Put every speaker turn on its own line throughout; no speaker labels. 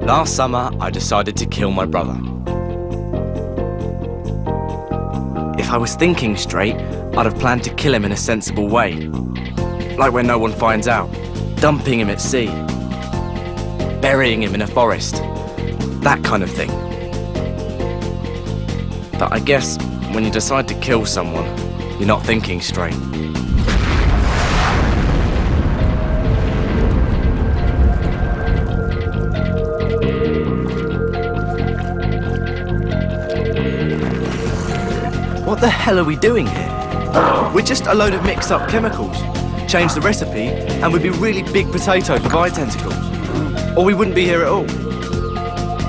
Last summer, I decided to kill my brother. If I was thinking straight, I'd have planned to kill him in a sensible way. Like when no one finds out, dumping him at sea, burying him in a forest, that kind of thing. But I guess when you decide to kill someone, you're not thinking straight. What the hell are we doing here? We're just a load of mixed-up chemicals. Change the recipe, and we'd be really big potatoes with eye tentacles. Or we wouldn't be here at all.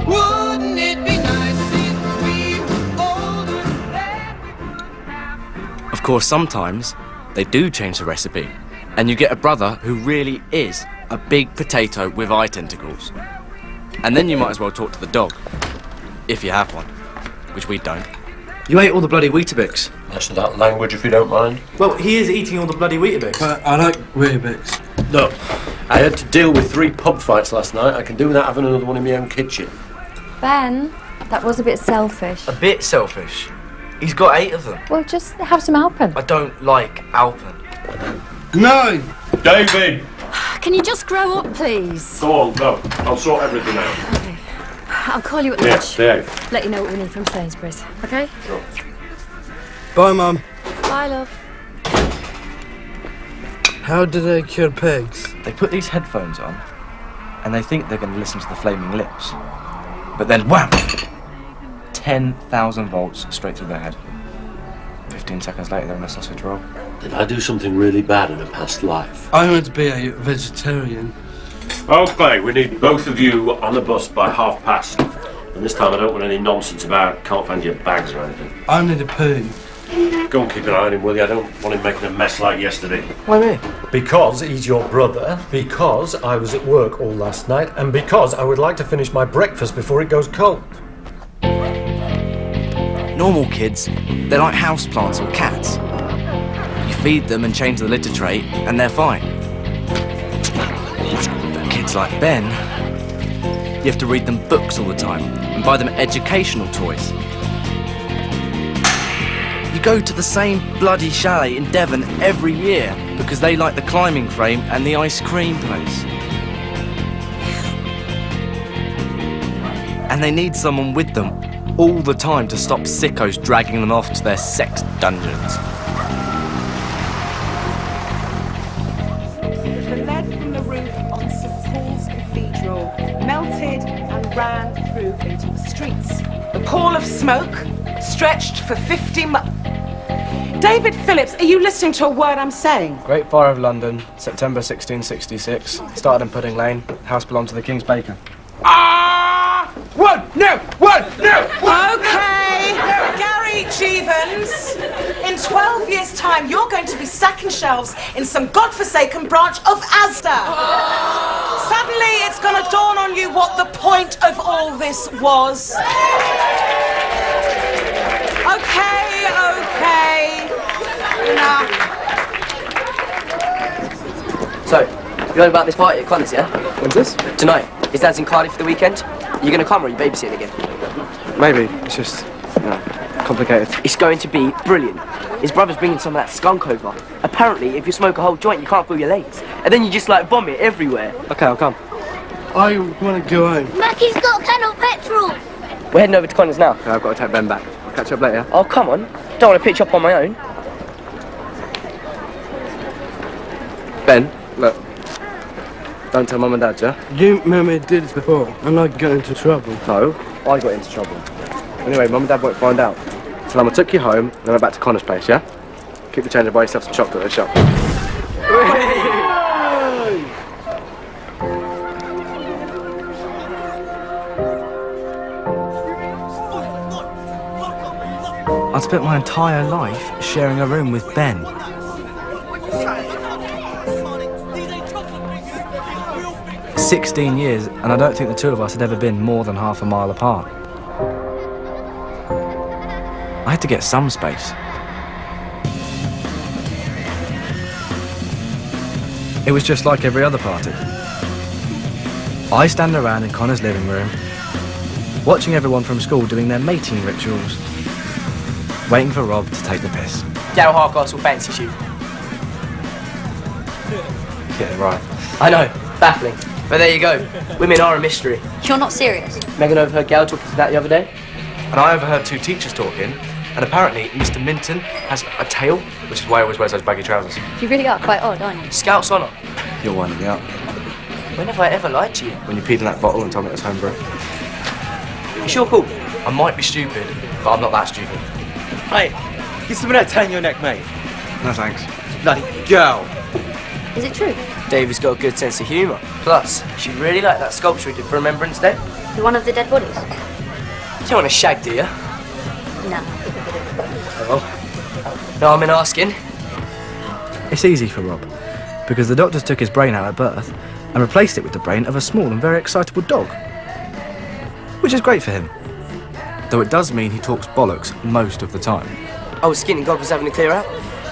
Wouldn't it be nice if we were older than
Of course, sometimes they do change the recipe, and you get a brother who really is a big potato with eye tentacles. And then you might as well talk to the dog, if you have one, which we don't.
You ate all the bloody Weetabix.
Less of that language, if you don't mind.
Well, he is eating all the bloody Weetabix.
But I like Weetabix.
Look, I had to deal with 3 pub fights last night. I can do without having another one in my own kitchen.
Ben, that was a bit selfish.
A bit selfish. He's got 8 of them.
Well, just have some Alpen.
I don't like Alpen.
No!
David!
Can you just grow up, please?
Go on, go. I'll sort everything out.
Okay. I'll call you at
Yeah,
lunch.
Dave.
Let you know what we need from Sainsbury's, okay?
Sure.
Bye, Mum.
Bye, love.
How do they cure pigs?
They put these headphones on, and they think they're going to listen to the Flaming Lips. But then, wham! 10,000 volts straight through their head. 15 seconds later, they're in a sausage roll.
Did I do something really bad in a past life?
I want to be a vegetarian.
Okay, we need both of you on the bus by past. And this time I don't want any nonsense about can't find your bags or anything.
I need a poo.
Go and keep an eye on him, will you? I don't want him making a mess like yesterday.
Why me?
Because he's your brother, because I was at work all last night, and because I would like to finish my breakfast before it goes cold.
Normal kids, they're like houseplants or cats. You feed them and change the litter tray, and they're fine. But kids like Ben, you have to read them books all the time and buy them educational toys. You go to the same bloody chalet in Devon every year because they like the climbing frame and the ice cream place. And they need someone with them all the time to stop sickos dragging them off to their sex dungeons.
The lead from the roof on St Paul's Cathedral melted and ran through into the streets. The pall of smoke stretched for 50 miles. David Phillips, are you listening to a word I'm saying?
Great Fire of London, September 1666. Started in Pudding Lane. House belonged to the King's Baker.
One, no! Okay, Gary Jeevons, in 12 years' time, you're going to be stacking shelves in some godforsaken branch of Asda. Suddenly, it's going to dawn on you what the point of all this was. Okay. Enough.
So, you know about this party at Connor's, yeah?
When's this?
Tonight. His dad's in Cardiff for the weekend. You gonna come or are you babysitting again?
Maybe. It's just, complicated.
It's going to be brilliant. His brother's bringing some of that skunk over. Apparently, if you smoke a whole joint, you can't feel your legs. And then you just, like, vomit everywhere.
Okay, I'll come.
I want to go home.
Mackie's got a can of petrol.
We're heading over to Connor's now.
Okay, I've got to take Ben back. I'll catch up later.
Oh, come on. Don't want to pitch up on my own.
Ben, look. Don't tell Mum and Dad, yeah?
You remember did this before. I'm not getting into trouble.
No, I got into trouble. Anyway, Mum and Dad won't find out. So I took you home, and then we're back to Connor's place, yeah? Keep the change and buy yourself some chocolate at the shop.
I'd spent my entire life sharing a room with Ben. "16 years, and I don't think the two of us had ever been more than half a mile apart. I had to get some space. It was just like every other party. I stand around in Connor's living room, watching everyone from school doing their mating rituals, waiting for Rob to take the piss.
Daryl Hardcastle fancies you.
Yeah, right.
I know, baffling. But there you go. Women are a mystery.
You're not serious.
Megan overheard Gail talking to that the other day.
And I overheard 2 teachers talking, and apparently Mr. Minton has a tail, which is why he always wears those baggy trousers.
You really are quite odd, aren't you?
Scout's honour.
You're winding me up.
When have I ever lied to you?
When you peed in that bottle and told me it was homebrew.
You sure cool?
I might be stupid, but I'm not that stupid.
Hey, get some of that tail in your neck, mate.
No thanks.
Bloody girl.
Is it true?
Davy's got a good sense of humour. Plus, she really liked that sculpture we did for Remembrance Day.
You're one of the dead bodies?
You don't want a shag, do you?
No.
No harm in asking.
It's easy for Rob, because the doctors took his brain out at birth and replaced it with the brain of a small and very excitable dog. Which is great for him. Though it does mean he talks bollocks most of the time.
Oh, Skinny God was having a clear out.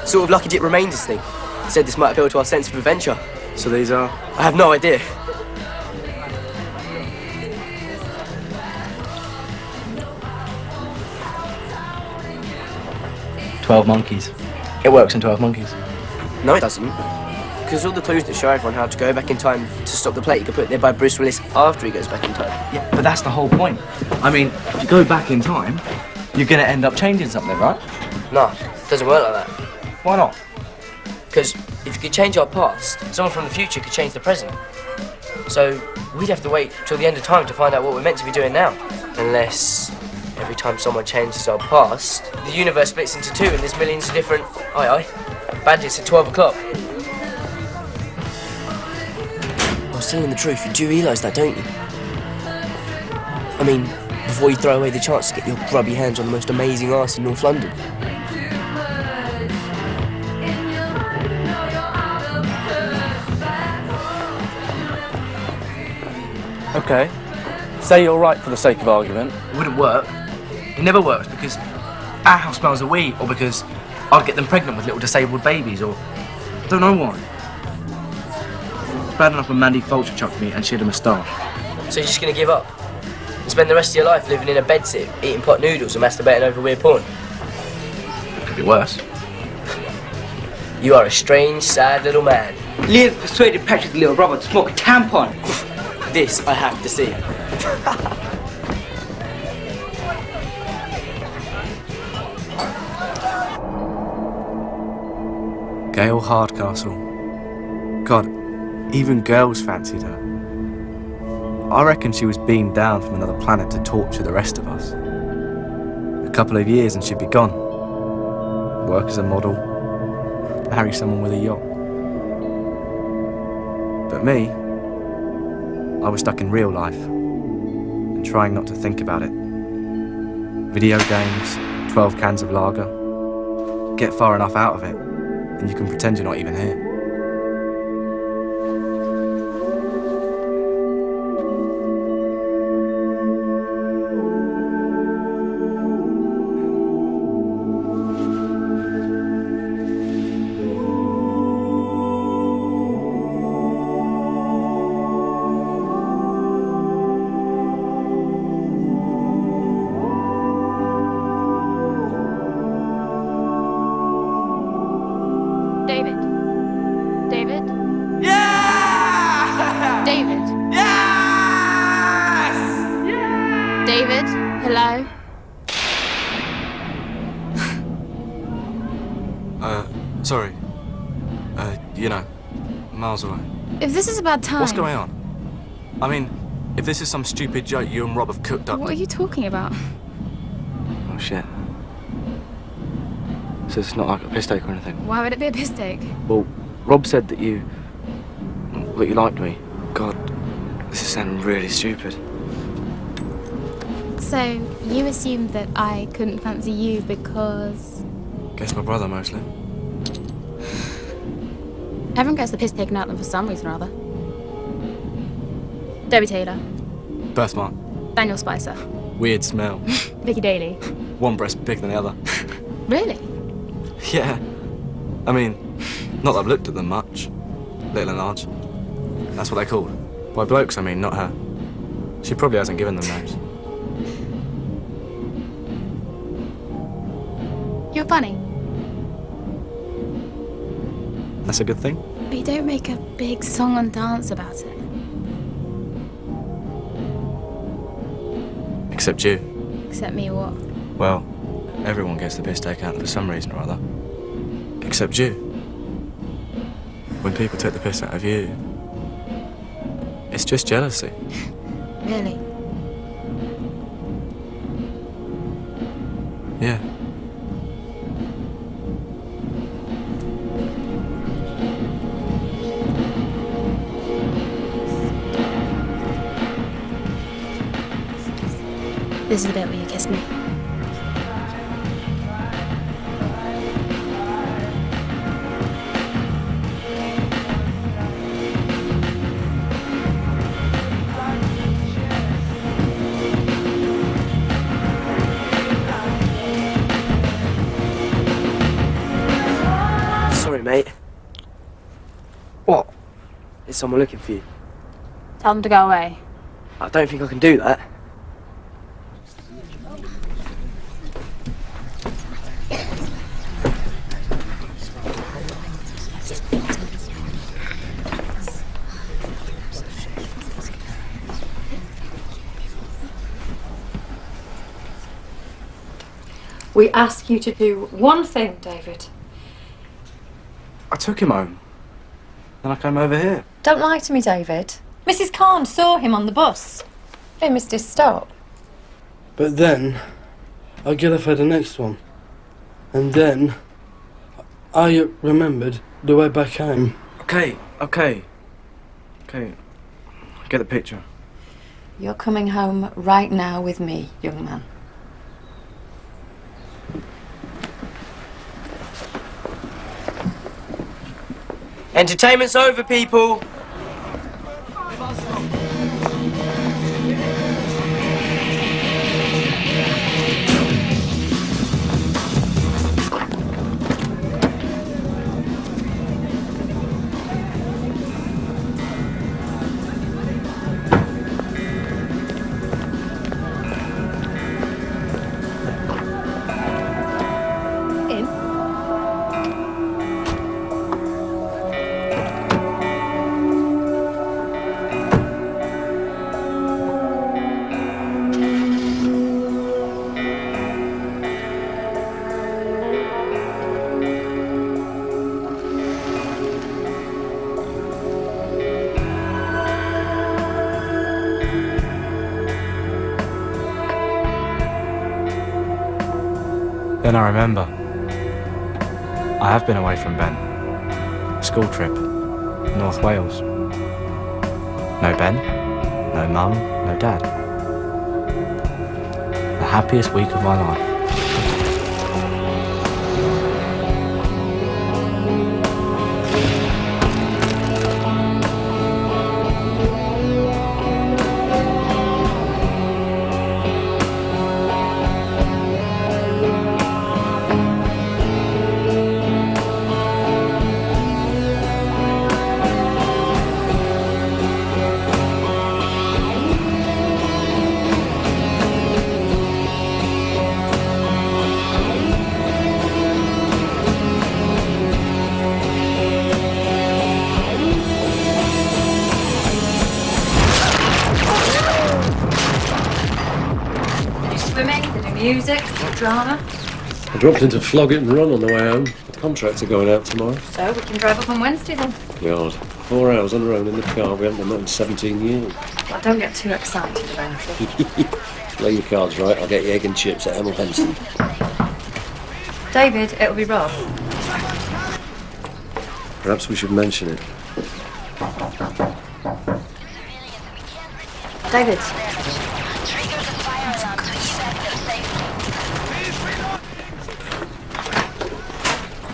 Sort of Lucky Dip Remainders thing. Said this might appeal to our sense of adventure.
So these are...
I have no idea.
"12 monkeys. It works in 12 monkeys.
No, it doesn't. Because all the clues that show everyone how to go back in time to stop the plague are put there by Bruce Willis after he goes back in time.
Yeah, but that's the whole point. I mean, if you go back in time, you're going to end up changing something, right?
No, it doesn't work like that.
Why not?
Because if you could change our past, someone from the future could change the present. So we'd have to wait till the end of time to find out what we're meant to be doing now. Unless every time someone changes our past, the universe splits into 2 and there's millions of different... Aye. Bandits at 12 o'clock. I was telling the truth, you do realise that, don't you? I mean, before you throw away the chance to get your grubby hands on the most amazing arse in North London.
Okay. Say you're right for the sake of argument. It wouldn't work. It never works because our house smells of weed, or because I'd get them pregnant with little disabled babies, or... I don't know why. It's bad enough when Mandy Fulcher chucked me and she had a moustache.
So you're just gonna give up? And spend the rest of your life living in a bedsit, eating pot noodles and masturbating over weird porn?
Could be worse.
You are a strange, sad little man.
Liz persuaded Patrick's little brother to smoke a tampon.
This I have to see.
Gail Hardcastle. God, even girls fancied her. I reckon she was beamed down from another planet to torture the rest of us. A couple of years and she'd be gone. Work as a model, marry someone with a yacht. But me, I was stuck in real life and trying not to think about it. Video games, 12 cans of lager. Get far enough out of it and you can pretend you're not even here.
David? David?
Yeah!
David?
Yes!
David? Hello?
Sorry. You know, miles away.
If this is a bad time...
What's going on? I mean, if this is some stupid joke you and Rob have cooked up...
What are you talking about?
Oh, shit. So it's not like a piss take or anything?
Why would it be a piss take?
Well, Rob said that you liked me. God, this is sounding really stupid.
So, you assumed that I couldn't fancy you because...
Guess my brother, mostly.
Everyone gets the piss taken out of them for some reason or other. Debbie Taylor.
Birthmark.
Daniel Spicer.
Weird smell.
Vicky Daly.
One breast bigger than the other.
Really?
Yeah. I mean, not that I've looked at them much. Little and large. That's what they're called. By blokes, I mean, not her. She probably hasn't given them names.
You're funny,
That's a good thing.
but you don't make a big song and dance about it.
Except you.
Except me, what?
Well, everyone gets the piss taken out for some reason or other. Except you. When people take the piss out of you, it's just jealousy.
Really?
Yeah.
This is the bit where you kiss me.
Sorry, mate. What? Is someone looking for you?
Tell them to go away.
I don't think I can do that.
We ask you to do one thing, David.
I took him home. Then I came over here.
Don't lie to me, David. Mrs. Khan saw him on the bus. They missed his stop.
But then, I get off at the next one. And then, I remembered the way back home.
Okay. I get the picture.
You're coming home right now with me, young man.
Entertainment's over, people.
Then I remember. I have been away from Ben. School trip. North Wales. No Ben, no Mum, no Dad. The happiest week of my life.
Music, drama.
I dropped into Flog It and Run on the way home. The contracts are going out tomorrow.
So we can drive up on Wednesday then.
God, 4 hours on our own in the car. We haven't done that in 17 years.
Well, don't get too excited about it.
Play your cards right. I'll get you egg and chips at Hemel Hempstead.
David, it'll be Rob.
Perhaps we should mention it.
David.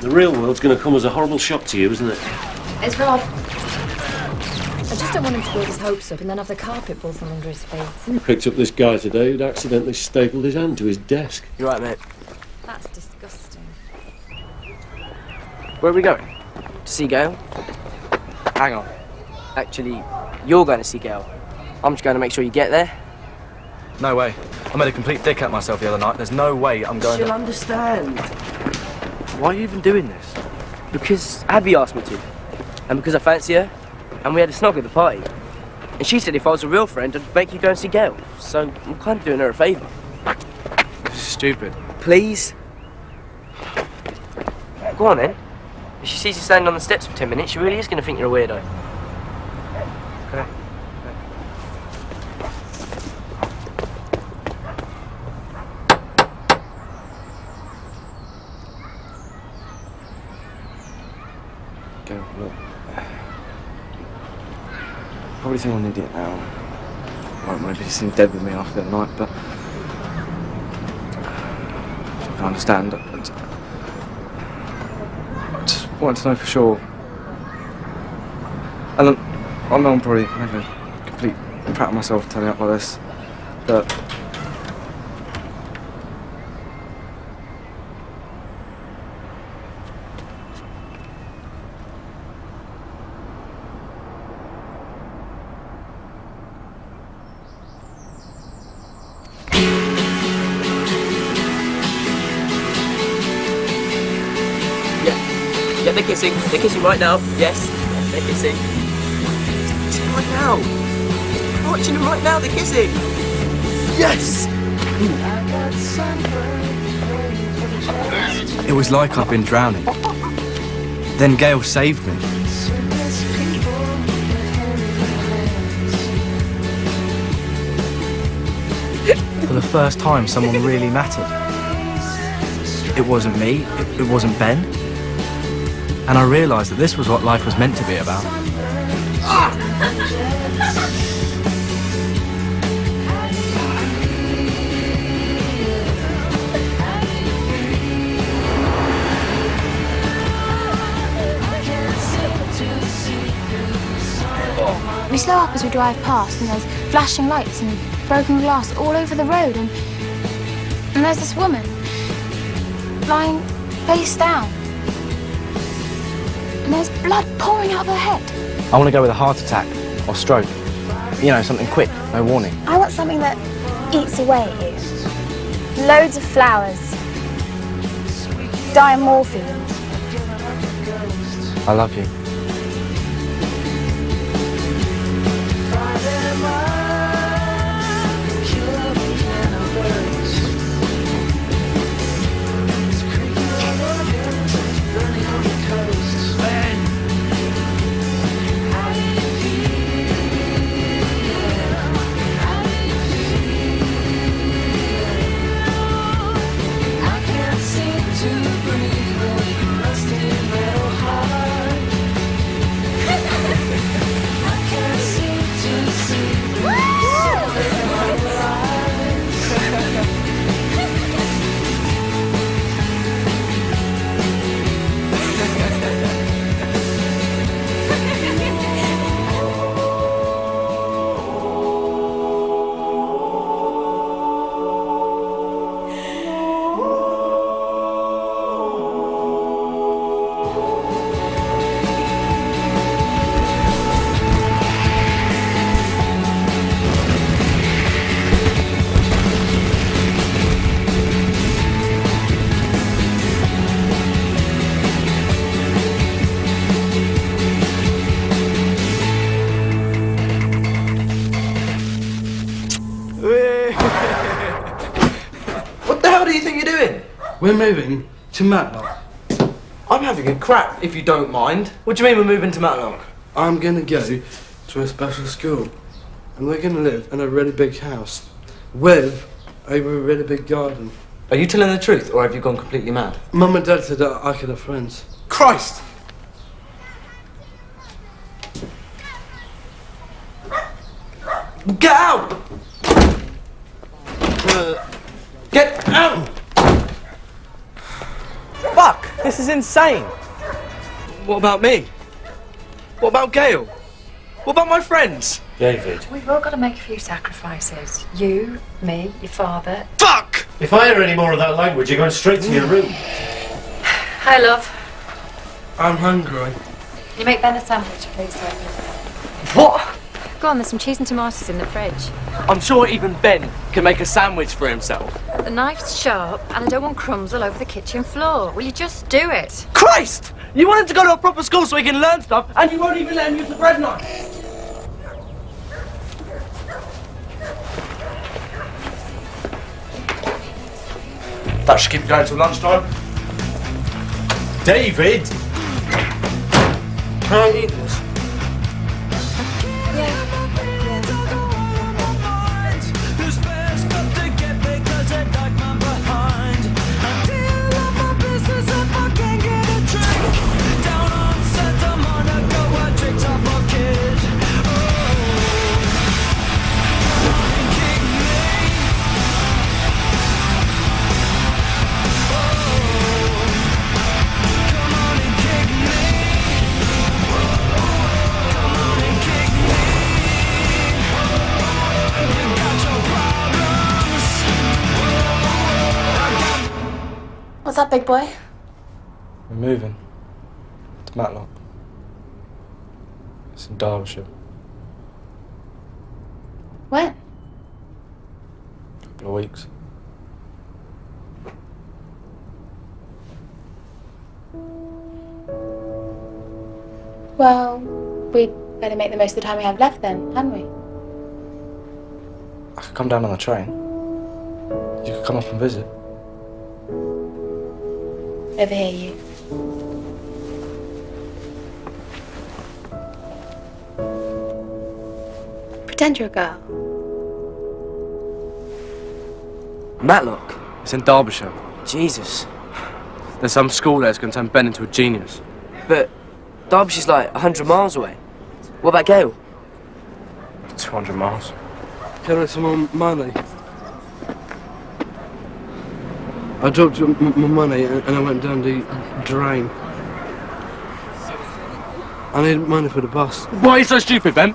The real world's going to come as a horrible shock to you, isn't it?
It's Rob. I just don't want him to build his hopes up and then have the carpet pulled from under his feet.
We picked up this guy today who'd accidentally stapled his hand to his desk.
You right, mate?
That's disgusting.
Where are we going? To see Gail? Hang on. Actually, You're going to see Gail. I'm just going to make sure you get there.
No way. I made a complete dick at myself the other night. There's no way I'm going
She'll
to...
understand.
Why are you even doing this?
Because Abby asked me to. And because I fancy her. And we had a snog at the party. And she said if I was a real friend, I'd make you go and see Gail. So I'm kind of doing her a favour.
Stupid.
Please? Go on then. If she sees you standing on the steps for 10 minutes, she really is going to think you're a weirdo.
Okay. Gail, look. Probably think I'm an idiot now. Like, maybe you seem dead with me after the night, but I can understand. I just wanted to know for sure. And I know I'm probably making a complete prat of myself turning up like this, but
Yeah, they're kissing. They're kissing right now. Yes, they're kissing. They're kissing right now. I'm watching them right now. They're kissing. Yes!
it was like I'd been drowning. Then Gail saved me. For the first time, someone really mattered. It wasn't me. It wasn't Ben. And I realised that this was what life was meant to be about.
We slow up as we drive past, and there's flashing lights and broken glass all over the road, and there's this woman lying face down. And there's blood pouring out of her head.
I want to go with a heart attack or stroke. You know, something quick, no warning.
I want something that eats away at you. Loads of flowers. Diamorphine.
I love you.
We're moving to Matlock.
I'm having a crap, if you don't mind. What do you mean we're moving to Matlock?
I'm gonna go to a special school. And we're gonna live in a really big house with a really big garden.
Are you telling the truth, or have you gone completely mad?
Mum and Dad said that I could have friends.
Christ! Get out! Get out! Fuck! This is insane! What about me? What about Gail? What about my friends?
David.
We've all got to make a few sacrifices. You, me, your father.
Fuck!
If I hear any more of that language, you're going straight to your room.
Hi, love.
I'm hungry.
Can you make Ben a sandwich, please, David?
What?
Go on, there's some cheese and tomatoes in the fridge.
I'm sure even Ben can make a sandwich for himself.
The knife's sharp, and I don't want crumbs all over the kitchen floor. Will you just do it?
Christ! You want him to go to a proper school so he can learn stuff, and you won't even let him use the bread knife. That should keep you going till lunchtime.
David!
Can I eat this?
What's up, big boy?
We're moving to Matlock. It's in Derbyshire.
When?
A couple of weeks.
Well, we'd better make the most of the time we have left then, hadn't we?
I could come down on the train. You could come up and visit.
Over here, you. Pretend you're a girl.
Matlock?
It's in Derbyshire.
Jesus.
There's some school there that's going to turn Ben into a genius.
But Derbyshire's like 100 miles away. What about Gail?
200 miles.
Can I have some more money? I dropped my money and I went down the drain. I need money for the bus.
Why are you so stupid, Ben?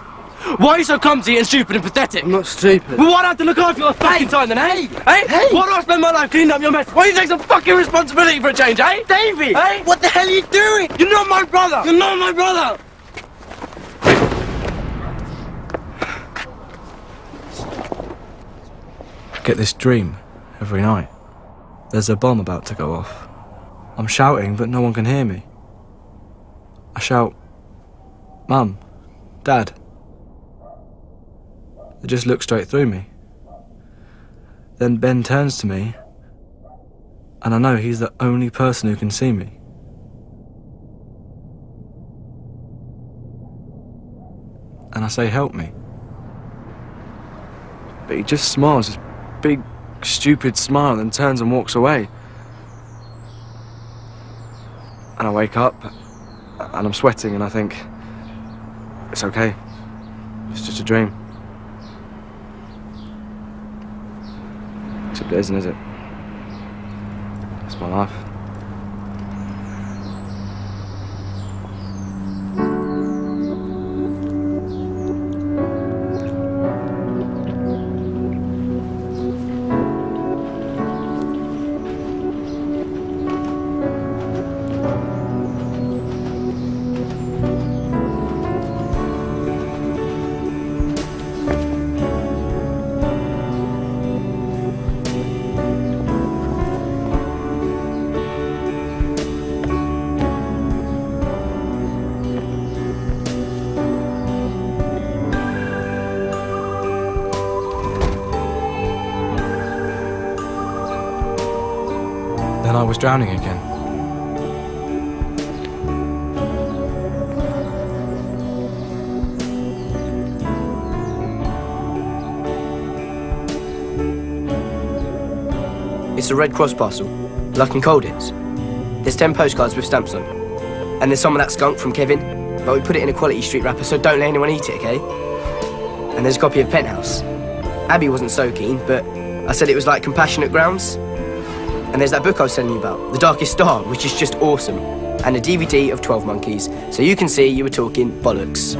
Why are you so clumsy and stupid and pathetic?
I'm not stupid.
Well, why do I have to look after your fucking time then, eh? Hey! Why do I spend my life cleaning up your mess? Why don't you take some fucking responsibility for a change, eh?
Davey!
Hey!
What the hell are you doing?
You're not my brother! You're not my brother! I get this dream every night. There's a bomb about to go off. I'm shouting, but no one can hear me. I shout, Mum, Dad. They just look straight through me. Then Ben turns to me, and I know he's the only person who can see me. And I say, help me. But he just smiles, this big, stupid smile, and turns and walks away. And I wake up, and I'm sweating, and I think, it's okay. It's just a dream. Except it isn't, is it? It's my life. Then I was drowning again.
It's a Red Cross parcel, like in Colditz. There's 10 postcards with stamps on. And there's some of that skunk from Kevin, but we put it in a Quality Street wrapper, so don't let anyone eat it, okay? And there's a copy of Penthouse. Abby wasn't so keen, but I said it was like Compassionate Grounds. And there's that book I was telling you about, The Darkest Star, which is just awesome. And a DVD of 12 Monkeys, so you can see you were talking bollocks.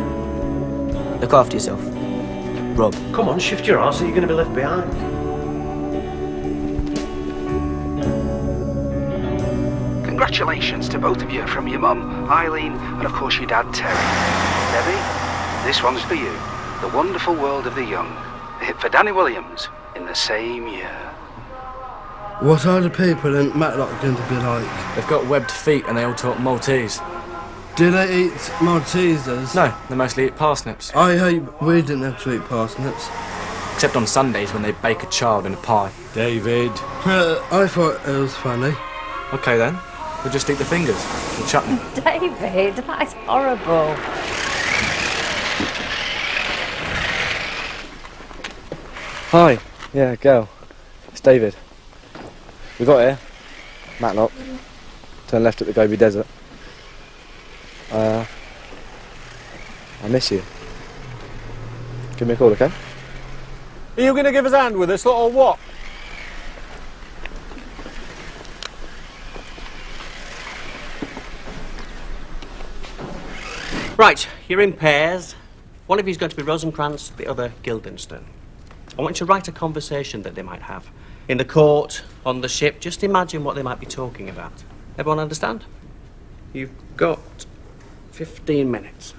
Look after yourself. Rob.
Come on, shift your arse or you're going to be left behind.
Congratulations to both of you from your mum, Eileen, and of course your dad, Terry. Debbie, this one's for you. The Wonderful World of the Young, a hit for Danny Williams in the same year.
What are the people in Matlock going to be like?
They've got webbed feet and they all talk Maltese.
Do they eat Maltesers?
No, they mostly eat parsnips.
I hope we didn't have to eat parsnips.
Except on Sundays when they bake a child in a pie.
David.
I thought it was funny.
OK then, we'll just eat the fingers. We'll chutney.
David, that is horrible.
Hi. Yeah, girl. It's David. We got here. Matlock. Turn left at the Gobi Desert. I miss you. Give me a call, okay?
Are you going to give us a hand with this lot or what?
Right, you're in pairs. One of you's going to be Rosencrantz, the other Guildenstern. I want you to write a conversation that they might have. In the court, on the ship, just imagine what they might be talking about. Everyone understand? You've got 15 minutes.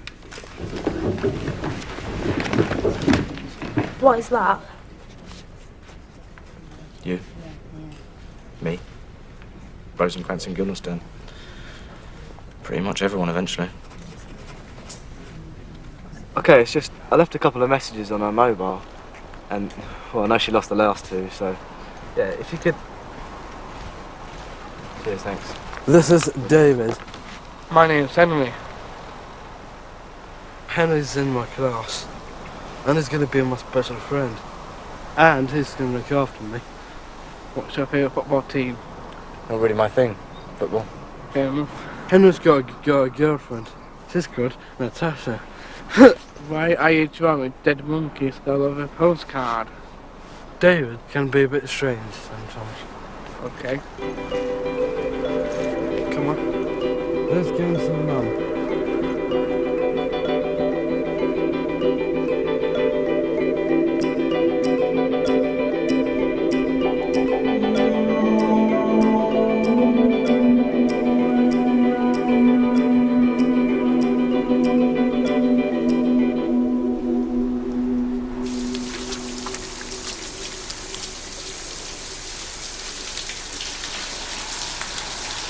What is that?
You. Me. Rosencrantz and Guildenstern. Pretty much everyone eventually.
Okay, it's just I left a couple of messages on her mobile, and well, I know she lost the last two, so yeah, if you could. Cheers, thanks.
This is David.
My name's Henry.
Henry's in my class, and he's going to be my special friend, and he's going to look after me.
What's your favourite football team?
Not really my thing, football.
Henry's got a girlfriend. She's good, Natasha.
Why are you drawing dead monkeys all over a postcard?
David can be a bit strange sometimes.
Okay.
Come on. Let's give him some love.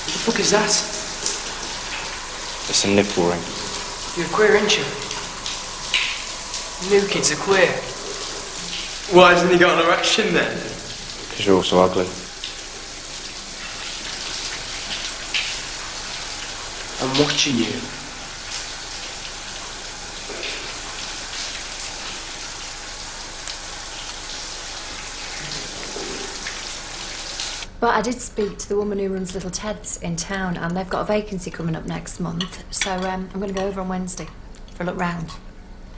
What the fuck is that?
It's a nipple ring.
You're queer, ain't you? New kids are queer.
Why hasn't he got an erection then?
Because you're also ugly.
I'm watching you.
But I did speak to the woman who runs Little Ted's in town, and they've got a vacancy coming up next month. So I'm going to go over on Wednesday for a look round.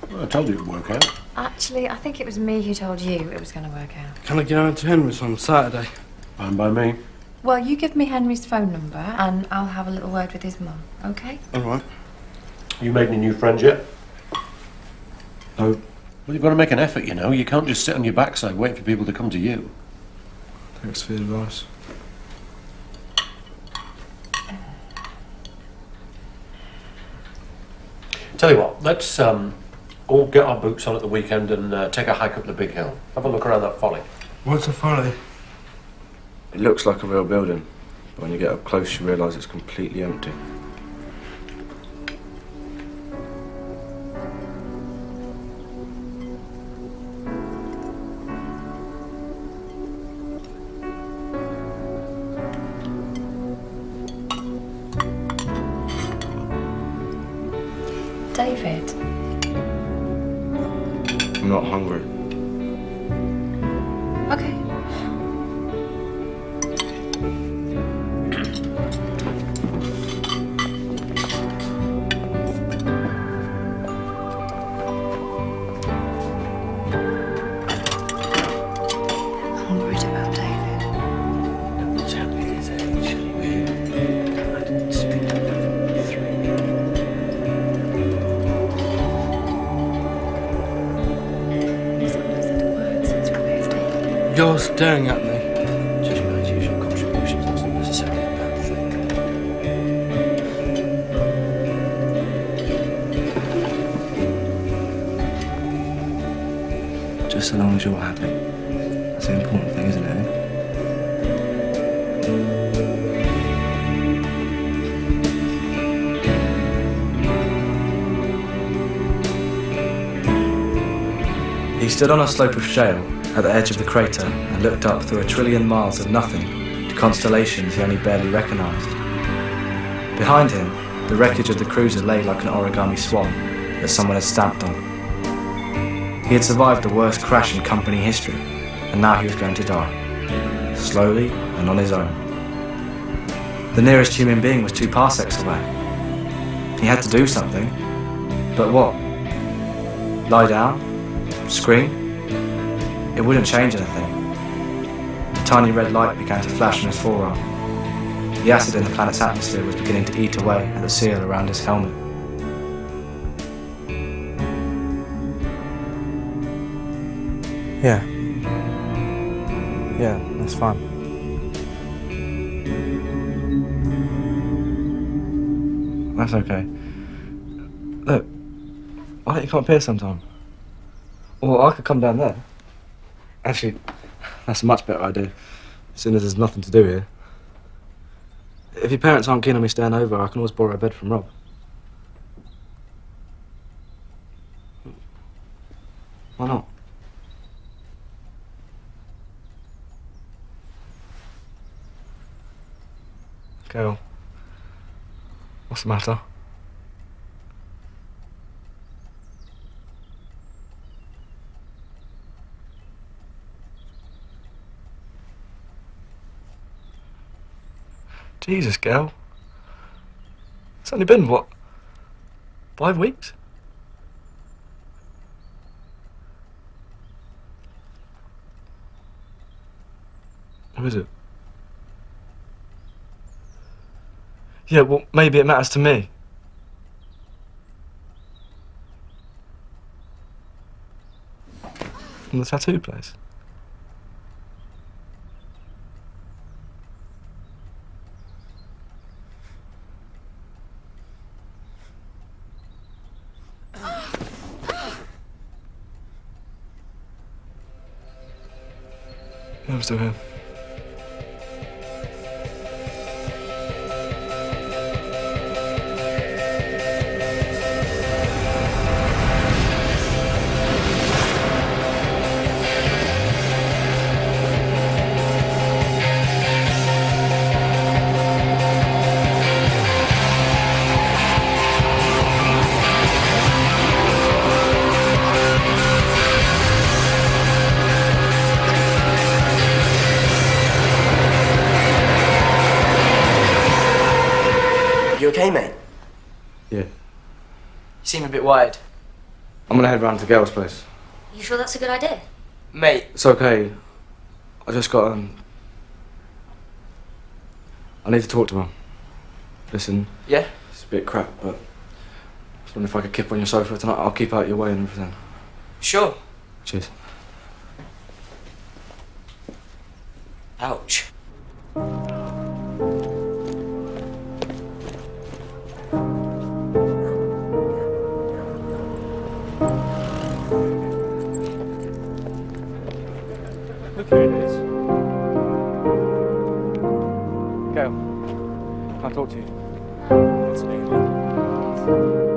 Well, I told you it would work out.
Actually, I think it was me who told you it was going to work out.
Can I go out to Henry's on Saturday?
Fine by me.
Well, you give me Henry's phone number, and I'll have a little word with his mum, okay?
All right.
You made any new friends yet? No. Well, you've got to make an effort, you know. You can't just sit on your backside waiting for people to come to you.
Thanks for the advice.
Tell you what, let's all get our boots on at the weekend and take a hike up the big hill. Have a look around that folly.
What's a folly?
It looks like a real building, but when you get up close, you realise it's completely empty.
David.
I'm not hungry.
Okay. I'm worried about David.
What's happening is actually I didn't speak to him for 3 years.
You're staring at me.
Judging by his usual contributions, that's not necessarily a bad thing.
just so long as you're happy. That's the important thing, isn't it? He stood on a slope of shale at the edge of the crater and looked up through 1 trillion miles of nothing to constellations he only barely recognised. Behind him, the wreckage of the cruiser lay like an origami swan that someone had stamped on. He had survived the worst crash in company history, and now he was going to die, slowly and on his own. The nearest human being was 2 parsecs away. He had to do something, but what? Lie down? Scream? It wouldn't change anything. A tiny red light began to flash on his forearm. The acid in the planet's atmosphere was beginning to eat away at the seal around his helmet. Yeah. Yeah, that's fine. That's okay. Look, why don't you come up here sometime? Or I could come down there. Actually, that's a much better idea, seeing as there's nothing to do here. If your parents aren't keen on me staying over, I can always borrow a bed from Rob. Why not? Gail, what's the matter? Jesus, Gail. It's only been, what, 5 weeks? Who is it? Yeah, well, maybe it matters to me. From the tattoo place. I'm still here.
You okay, mate?
Yeah.
You seem a bit wired.
I'm gonna head round to Gail's place.
You sure that's a good idea?
Mate.
It's okay. I just got, I need to talk to her. Listen.
Yeah?
It's a bit crap, but I was wondering if I could keep on your sofa tonight. I'll keep out your way and everything.
Sure.
Cheers.
Ouch.
Look who it is. Gail, can I talk to you? What's the name?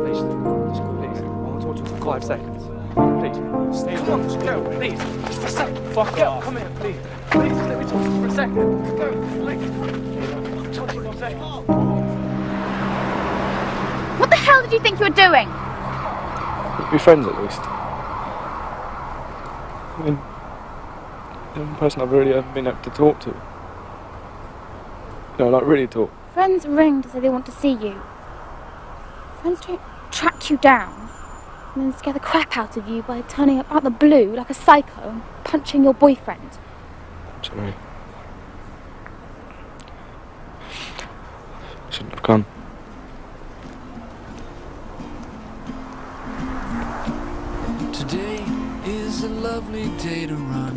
Please, just go, please. I want to talk to you for 5 seconds. Please, stay. Come on, just go, please. Just a second. Fuck off. Come here, please. Please, just let me talk to you for a second. Go, please. Talk to you for a second.
What the hell did you think you were doing?
Be friends at least. I mean, the only person I've really ever been able to talk to. No, like really talk.
Friends ring to say they want to see you. Friends don't track you down and then scare the crap out of you by turning up out the blue like a psycho and punching your boyfriend.
Sorry. I shouldn't have come.
Today is a lovely day to run.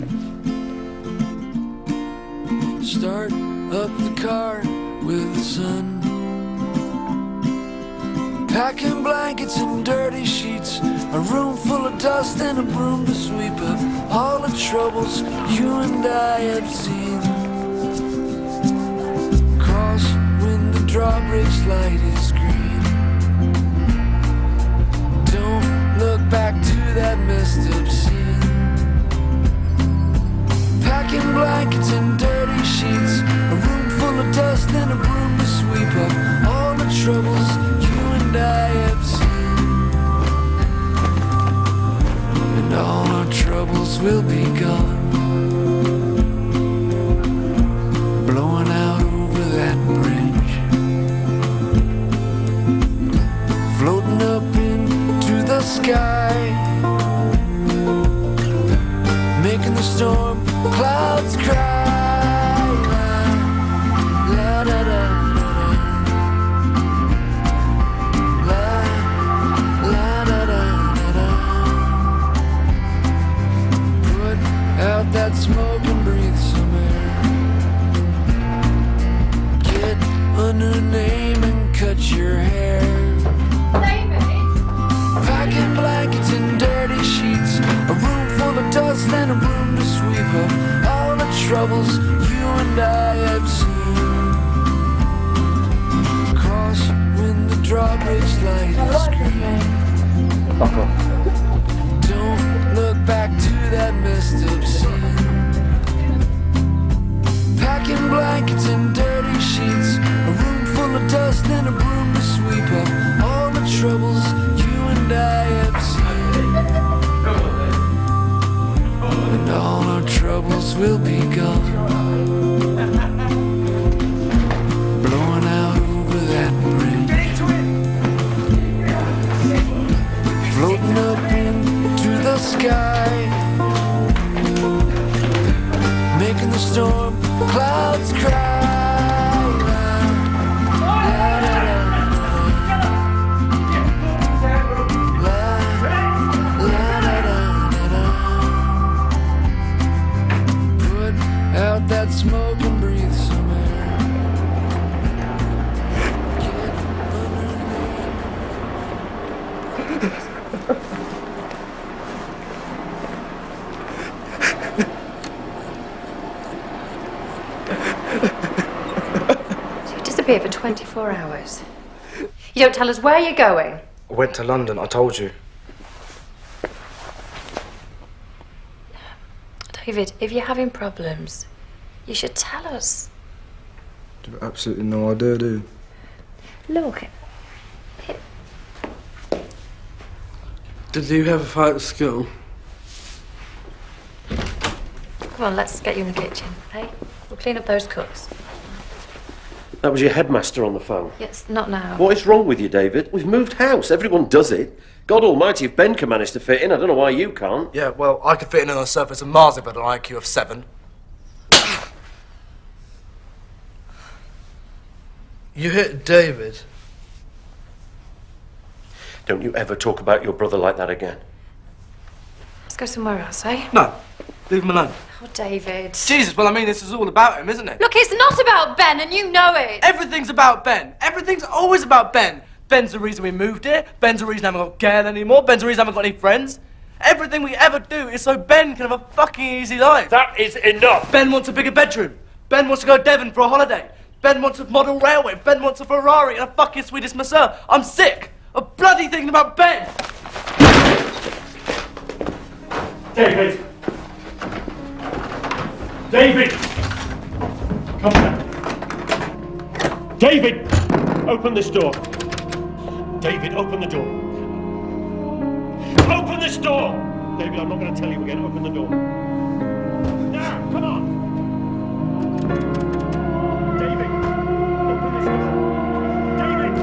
Start up the car with the sun. Packing blankets and dirty sheets, a room full of dust and a broom to sweep up all the troubles you and I have seen. Cross when the drawbridge light is green. Don't look back to that messed up scene. Packing blankets and dirty sheets, a room full of dust and a broom to sweep up all the troubles you and I have seen. And all our troubles will be gone, blowing out over that bridge, floating up into the sky, making the storm clouds cry. La da da da la la da da da. Put out that smoke and breathe some air. Get a new name and cut your hair. Packing blankets and dirty sheets, a room full of dust and a broom to sweep up all the troubles you and I have seen. Cross when the drawbridge light is green. Don't look back to that messed up scene. Packing blankets and dirty sheets, a room full of dust and a broom to sweep up all the troubles you and I have seen. And all our troubles will be gone, blowing out over that bridge, floating up into the sky, making the storm clouds cry. Out that smoke and breathe some air.
So you disappear for 24 hours. You don't tell us where you're going.
I went to London, I told you.
David, if you're having problems, you should tell us.
I've absolutely no idea, do you?
Look.
Did you have a fight at school?
Come on, let's get you in the kitchen, hey? We'll clean up those cooks.
That was your headmaster on the phone.
Yes, not now.
What is wrong with you, David? We've moved house. Everyone does it. God almighty, if Ben can manage to fit in, I don't know why you can't.
Yeah, well, I could fit in on the surface of Mars if I had an IQ of 7.
You hit David.
Don't you ever talk about your brother like that again.
Let's go somewhere else, eh?
No, leave him alone.
Oh, David.
Jesus, well, I mean, this is all about him, isn't it?
Look, it's not about Ben, and you know it.
Everything's about Ben. Everything's always about Ben. Ben's the reason we moved here. Ben's the reason I haven't got Gail anymore. Ben's the reason I haven't got any friends. Everything we ever do is so Ben can have a fucking easy life.
That is enough.
Ben wants a bigger bedroom. Ben wants to go to Devon for a holiday. Ben wants a model railway. Ben wants a Ferrari and a fucking Swedish masseur. I'm sick of bloody thinking about Ben.
David! David! Come back. David! Open this door. David, open the door. Open this door! David, I'm not going to tell you again. Open the door. Now, come on! David! Open this door. David!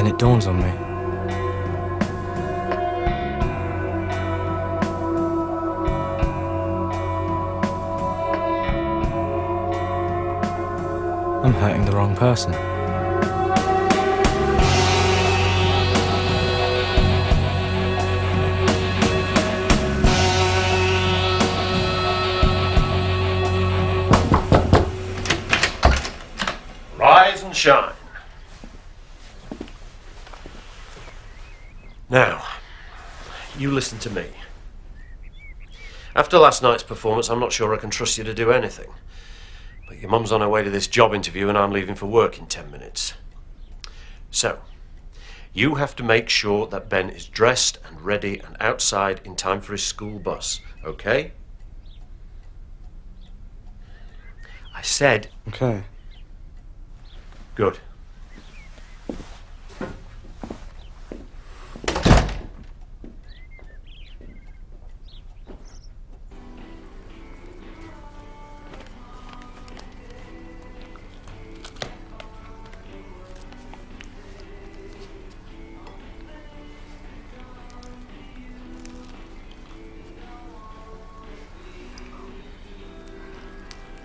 Then it dawns on me. I'm hurting the wrong person.
Rise and shine. Now, you listen to me. After last night's performance, I'm not sure I can trust you to do anything. But your mum's on her way to this job interview and I'm leaving for work in 10 minutes. So, you have to make sure that Ben is dressed and ready and outside in time for his school bus, okay? I said...
Okay.
Good.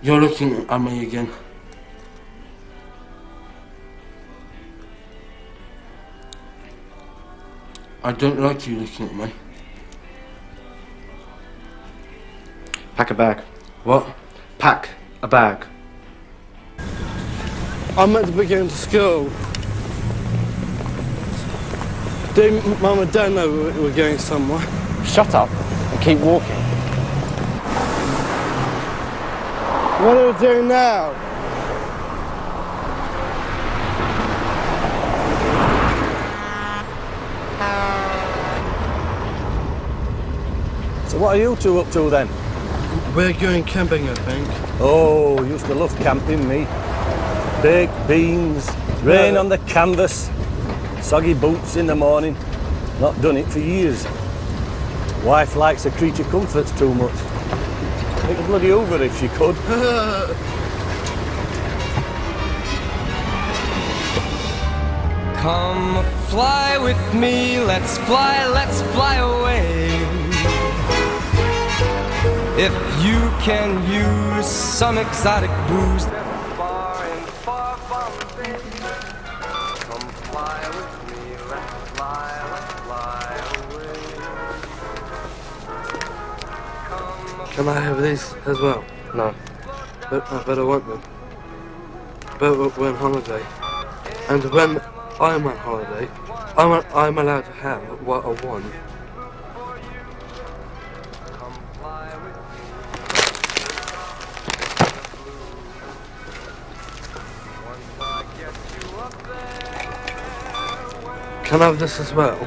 You're looking at me again. I don't like you looking at me.
Pack a bag.
What?
Pack a bag.
I'm meant to be going to school. Do Mum and Dad know we're going somewhere?
Shut up and keep walking.
What are we doing now?
So what are you two up to then?
We're going camping, I think.
Oh, used to love camping, me. Baked beans, rain on the canvas, soggy boots in the morning. Not done it for years. Wife likes the creature comforts too much. Take a bloody Uber if she could.
Come fly with me, let's fly away. If you can use some exotic booze. Far and far from this. Come fly with me, let's fly away.
Can I have these as well?
No.
But I want them. But we're on holiday. And when I'm on holiday, I'm allowed to have what I want. Can I have this as well?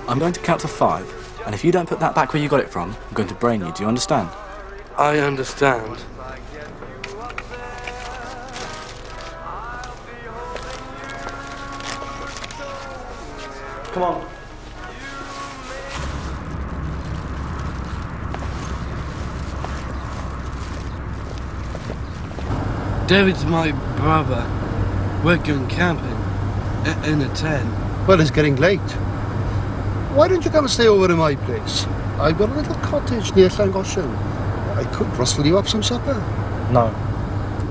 I'm going to count to 5, and if you don't put that back where you got it from, I'm going to brain you. Do you understand?
I understand.
Come on.
David's my brother. We're going camping in a tent.
Well, it's getting late. Why don't you come and stay over at my place? I've got a little cottage near Llangollen. I could rustle you up some supper.
No.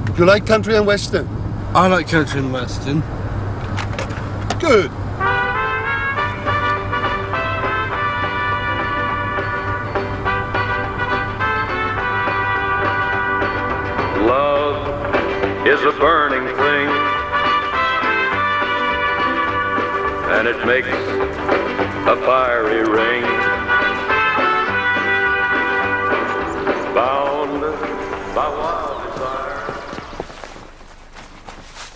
Do you like country and western?
I like country and western.
Good.
Love is a burning thing, and it makes a fiery ring. Bound by wild desire.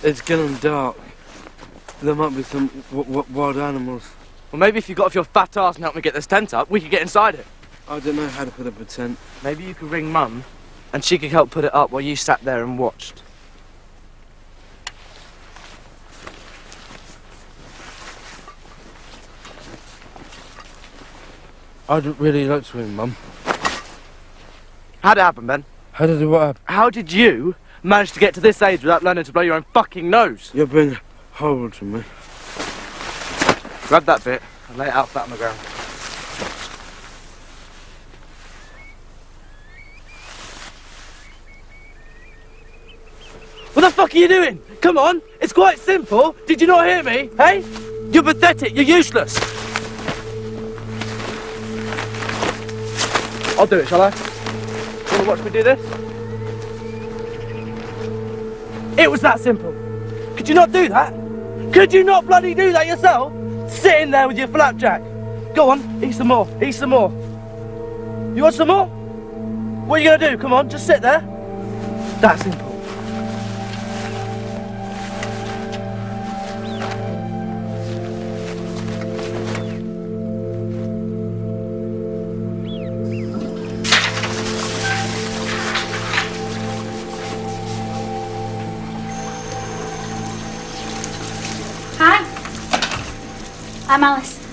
It's getting dark. There might be some wild animals.
Well, maybe if you got off your fat ass and helped me get this tent up, we could get inside it.
I don't know how to put up a tent.
Maybe you could ring Mum, and she could help put it up while you sat there and watched.
I'd really like to ring Mum.
How'd it happen, Ben?
How did it what happen?
How did you
managed to get to this age without learning to blow your own fucking nose.
You've been horrible to me.
Grab that bit and lay it out flat on the ground. What the fuck are you doing? Come on, it's quite simple. Did you not hear me? Hey? You're pathetic, you're useless. I'll do it, shall I? You wanna watch me do this? It was that simple. Could you not do that? Could you not bloody do that yourself? Sitting there with your flapjack. Go on, eat some more, eat some more. You want some more? What are you gonna do? Come on, just sit there. That simple.
I'm Alice.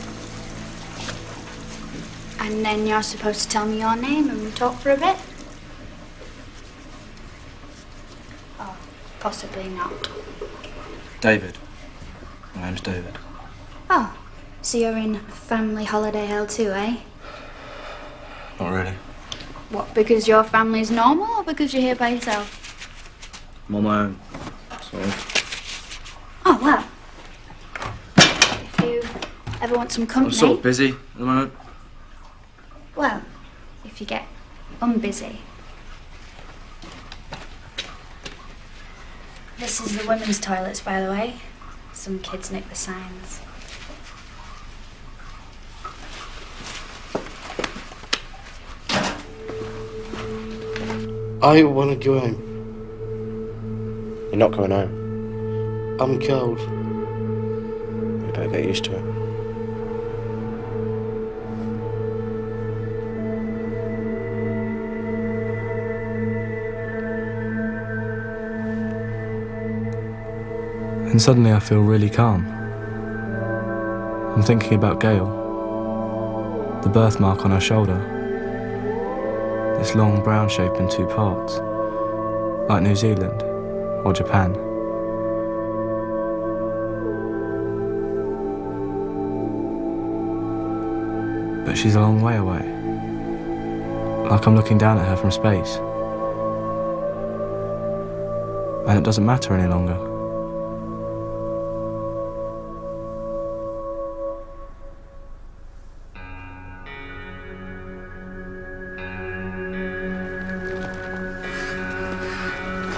And then you're supposed to tell me your name and we talk for a bit? Oh, possibly not.
David. My name's David.
Oh, so you're in family holiday hell too, eh?
Not really.
What, because your family's normal or because you're here by yourself?
I'm on my own. Sorry.
Oh, well. If you ever want some company...
I'm sort of busy at the moment.
Well, if you get unbusy. This is the women's toilets, by the way. Some kids nick the signs.
I want to go home.
You're not going home.
I'm cold.
You better get used to it.
And suddenly I feel really calm. I'm thinking about Gail. The birthmark on her shoulder. This long brown shape in two parts. Like New Zealand or Japan. But she's a long way away. Like I'm looking down at her from space. And it doesn't matter any longer.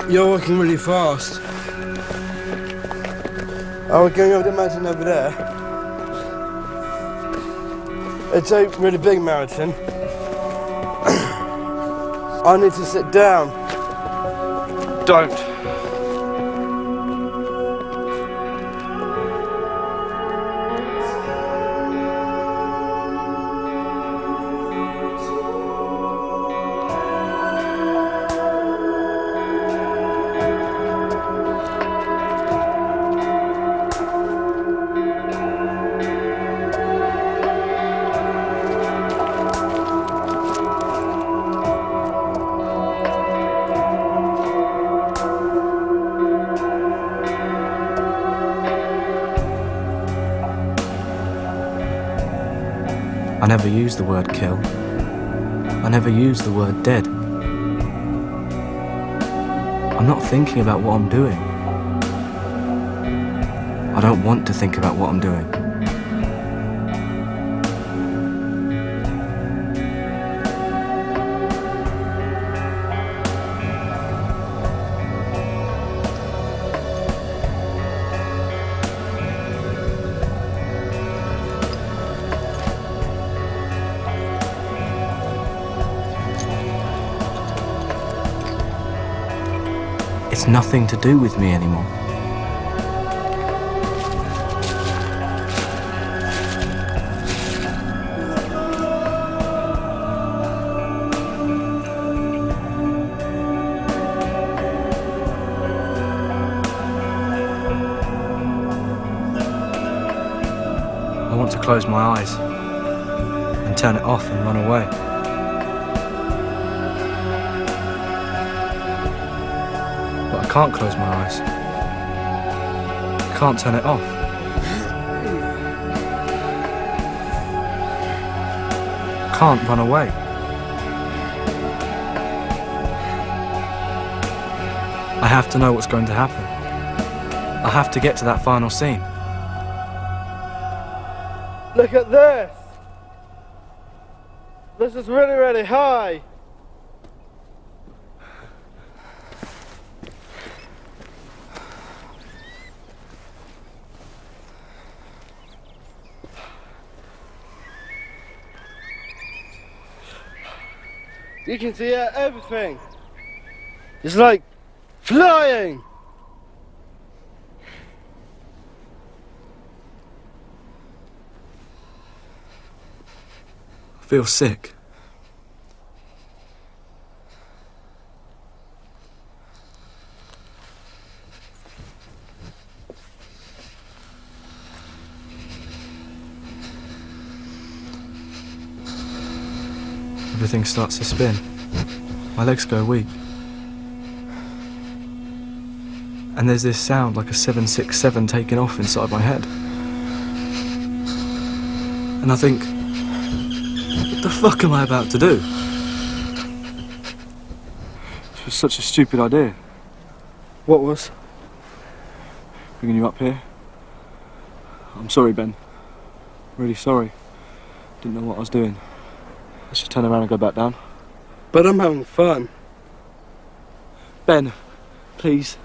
You're walking really fast. Are we going over the mountain over there? It's a really big mountain. I need to sit down.
Don't.
I never use the word kill. I never use the word dead. I'm not thinking about what I'm doing. I don't want to think about what I'm doing. It's nothing to do with me anymore. I want to close my eyes and turn it off and run away. But I can't close my eyes. I can't turn it off. I can't run away. I have to know what's going to happen. I have to get to that final scene.
Look at this! This is really, really high! You can see everything. It's like flying.
I feel sick. Everything starts to spin. My legs go weak. And there's this sound like a 767 taking off inside my head. And I think, what the fuck am I about to do? It was such a stupid idea.
What was?
Bringing you up here. I'm sorry, Ben. Really sorry. Didn't know what I was doing. Let's just turn around and go back down.
But I'm having fun.
Ben, please.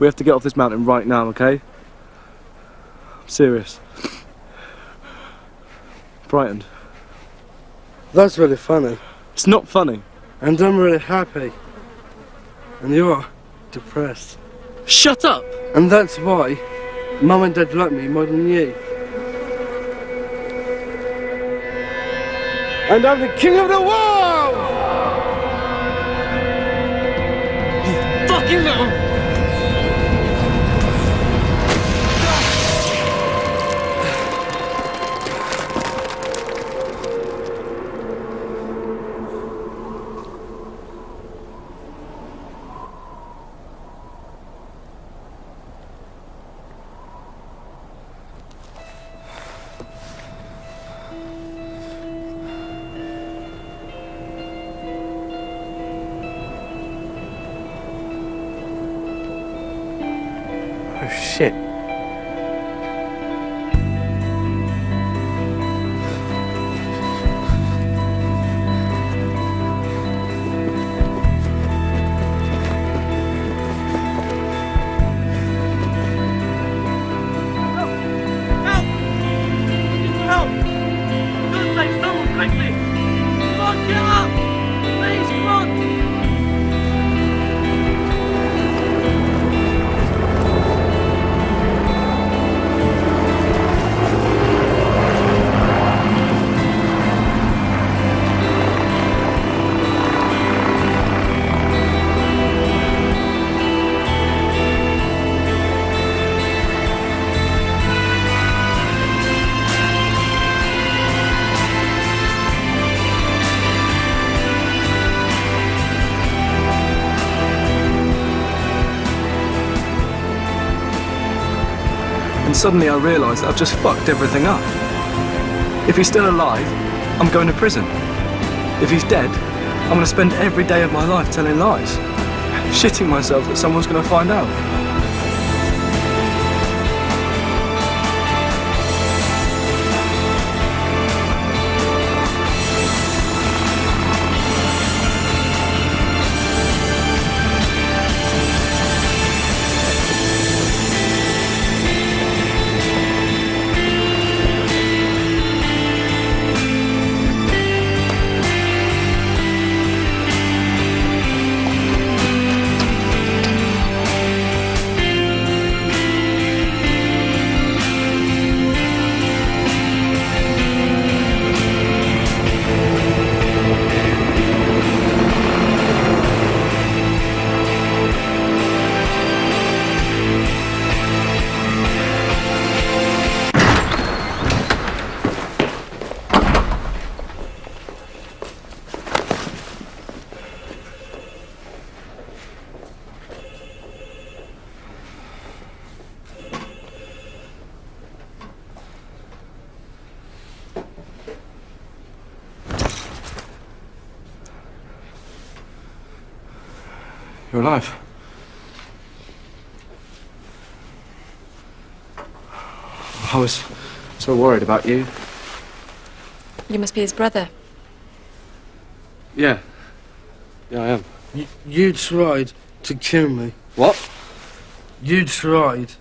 We have to get off this mountain right now, okay? I'm serious. Frightened.
That's really funny.
It's not funny.
And I'm really happy. And you're depressed.
Shut up!
And that's why Mum and Dad like me more than you. And I'm the king of the world! You fucking little...
Oh shit. And suddenly I realise that I've just fucked everything up. If he's still alive, I'm going to prison. If he's dead, I'm going to spend every day of my life telling lies. Shitting myself that someone's going to find out. You're alive. I was so worried about you.
You must be his brother.
Yeah. Yeah, I am.
You tried to kill me.
What?
You tried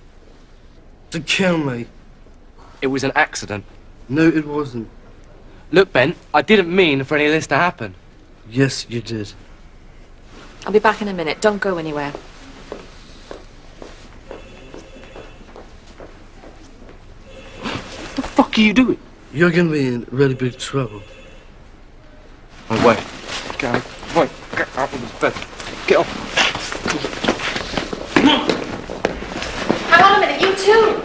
to kill me.
It was an accident.
No, it wasn't.
Look, Ben, I didn't mean for any of this to happen.
Yes, you did.
I'll be back in a minute. Don't go anywhere.
What the fuck are you doing?
You're gonna be in really big trouble.
Oh, wait. Get out. Wait, get out of this bed. Get off.
Hang on a minute, you too!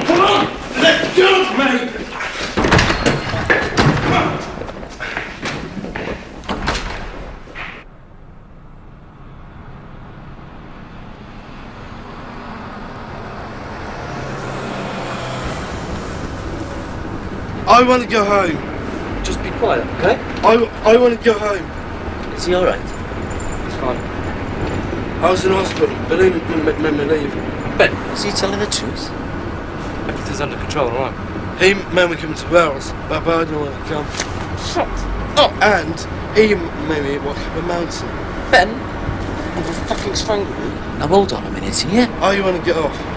Come on! Let go of me!
I want to go home.
Just be quiet, okay?
I want to go home.
Is he alright?
It's fine.
I was in hospital, but they made me leave.
Ben, is he telling the truth?
Everything's under control, all right?
He made me come to ours, but I didn't want to come.
Shit.
Oh, and he made me walk up a mountain.
Ben, I'm gonna fucking strangle you. Now hold on a minute here.
Oh, you want to get off?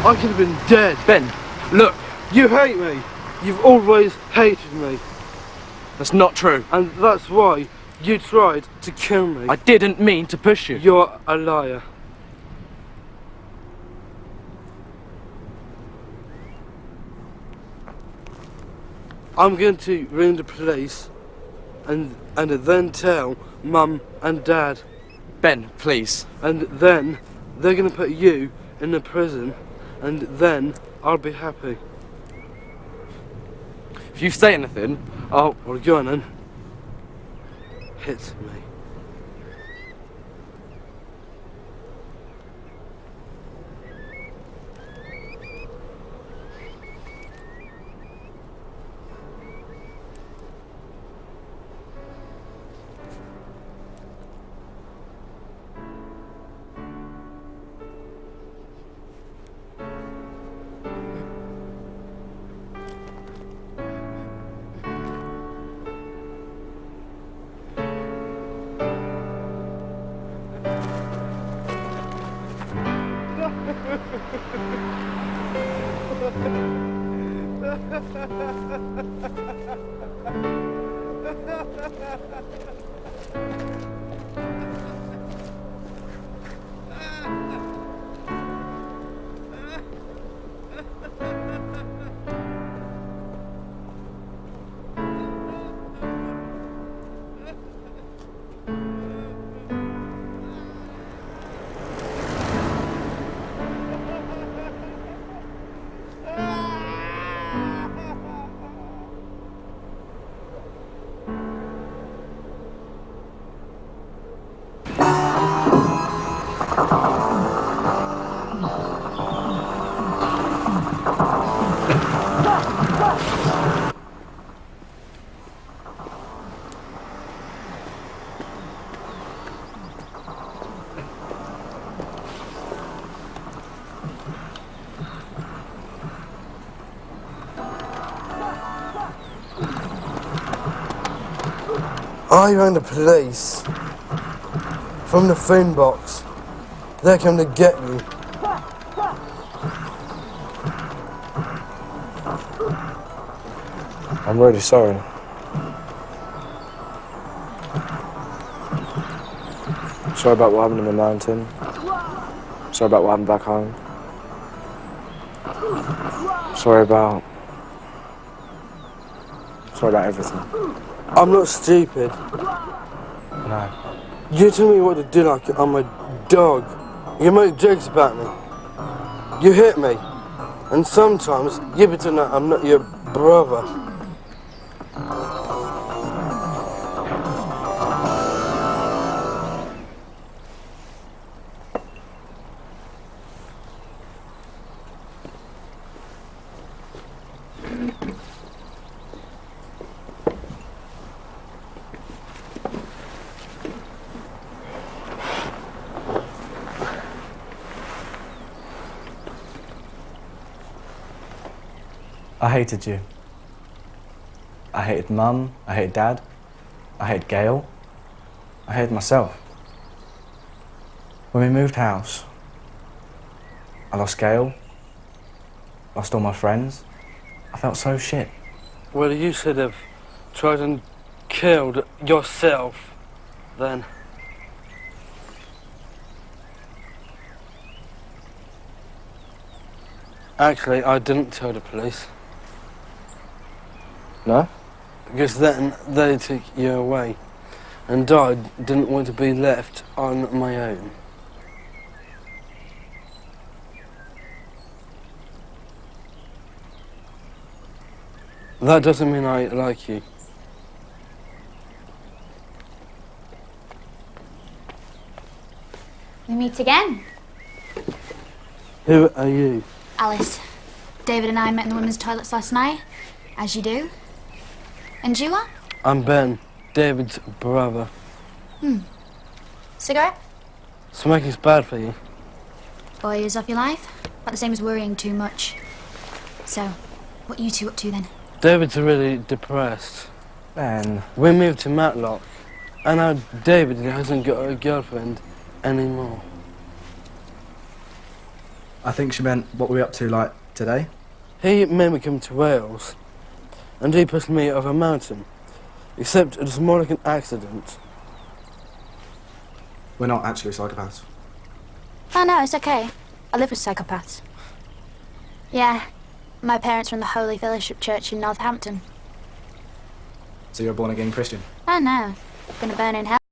I could have been dead.
Ben, look.
You hate me. You've always hated me.
That's not true.
And that's why you tried to kill me.
I didn't mean to push you.
You're a liar. I'm going to ring the police and then tell Mum and Dad.
Ben, please.
And then they're going to put you in the prison, and then I'll be happy.
If you say anything, I'll...
Well, go on then. Hit me. I rang the police from the phone box. They're coming to get you.
I'm really sorry. Sorry about what happened in the mountain. Sorry about what happened back home. Sorry about everything.
I'm not stupid.
No.
You tell me what to do like I'm a dog. You make jokes about me. You hit me. And sometimes you pretend that I'm not your brother.
I hated you. I hated Mum, I hated Dad, I hated Gail, I hated myself. When we moved house, I lost Gail, lost all my friends. I felt so shit.
Well, you should have tried and killed yourself then. Actually, I didn't tell the police.
No?
Because then they took you away, and I didn't want to be left on my own. That doesn't mean I like you.
We meet again.
Who are you?
Alice. David and I met in the women's toilets last night, as you do. And you are?
I'm Ben, David's brother.
Cigarette?
Smoking's bad for you.
Boys off your life? About the same as worrying too much. So, what are you two up to then?
David's really depressed.
Ben.
We moved to Matlock, and now David hasn't got a girlfriend anymore.
I think she meant what we're up to, like, today.
He made me come to Wales, and he pushed me off a mountain. Except it was more like an accident.
We're not actually psychopaths.
Oh no, it's okay. I live with psychopaths. Yeah, my parents run the Holy Fellowship Church in Northampton.
So you're a born-again Christian?
Oh no, gonna burn in hell.